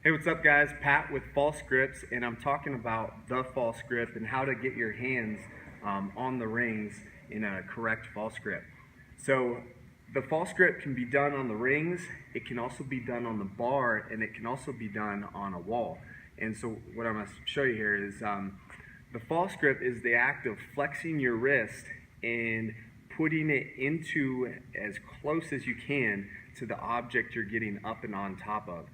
Hey, what's up guys? Pat with False Grips, and I'm talking about the false grip and how to get your hands on the rings in a correct false grip. So the false grip can be done on the rings, it can also be done on the bar, and it can also be done on a wall. And so what I'm going to show you here is the false grip is the act of flexing your wrist and putting it into as close as you can to the object you're getting up and on top of.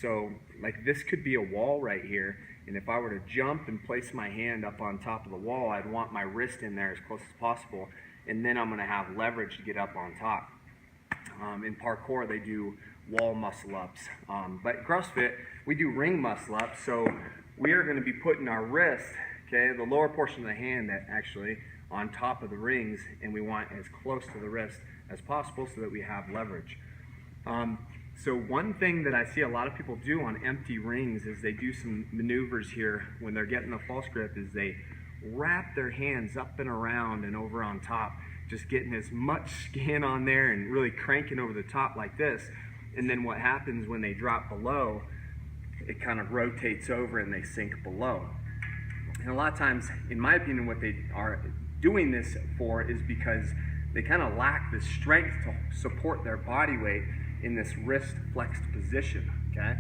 So like this could be a wall right here, and if I were to jump and place my hand up on top of the wall, I'd want my wrist in there as close as possible, and then I'm going to have leverage to get up on top. In parkour they do wall muscle ups, but CrossFit we do ring muscle ups. So we are going to be putting our wrist, okay, the lower portion of the hand actually, on top of the rings, and we want as close to the wrist as possible so that we have leverage. So one thing that I see a lot of people do on empty rings is they do some maneuvers here when they're getting the false grip, is they wrap their hands up and around and over on top, just getting as much skin on there and really cranking over the top like this. And then what happens when they drop below, it kind of rotates over and they sink below. And a lot of times, in my opinion, what they are doing this for is because they kind of lack the strength to support their body weight in this wrist flexed position, okay?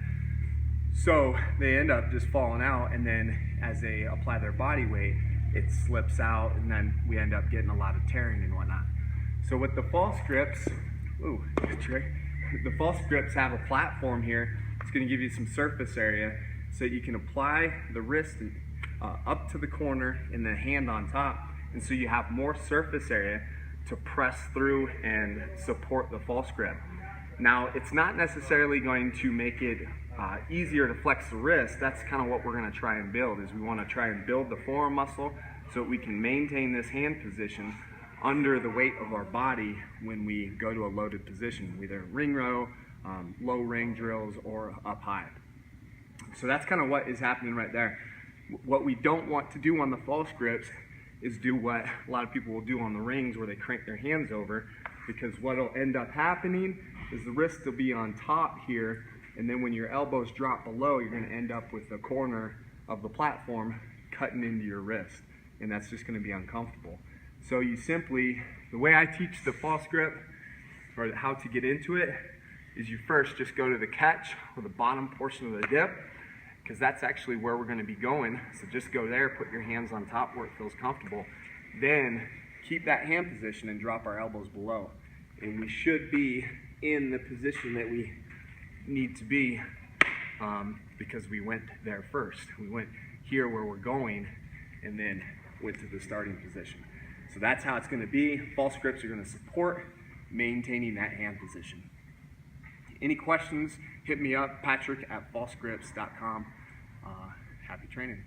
So they end up just falling out, and then as they apply their body weight, it slips out, and then we end up getting a lot of tearing and whatnot. So with the false grips, the false grips have a platform here. It's gonna give you some surface area so that you can apply the wrist up to the corner and the hand on top, and so you have more surface area to press through and support the false grip. Now, it's not necessarily going to make it easier to flex the wrist. That's kind of what we're going to try and build, is we want to try and build the forearm muscle so that we can maintain this hand position under the weight of our body when we go to a loaded position, either ring row, low ring drills, or up high. So that's kind of what is happening right there. What we don't want to do on the false grips is do what a lot of people will do on the rings, where they crank their hands over, because what will end up happening is the wrist will be on top here, and then when your elbows drop below, you're going to end up with the corner of the platform cutting into your wrist, and that's just going to be uncomfortable. So you simply, the way I teach the false grip, or how to get into it, is you first just go to the catch, or the bottom portion of the dip, because that's actually where we're going to be going. So just go there, put your hands on top where it feels comfortable, then keep that hand position and drop our elbows below, and we should be in the position that we need to be, because we went there first. We went here where we're going, and then went to the starting position. So that's how it's going to be. False grips are going to support maintaining that hand position. Any questions, hit me up, Patrick at falsegrips.com. Happy training.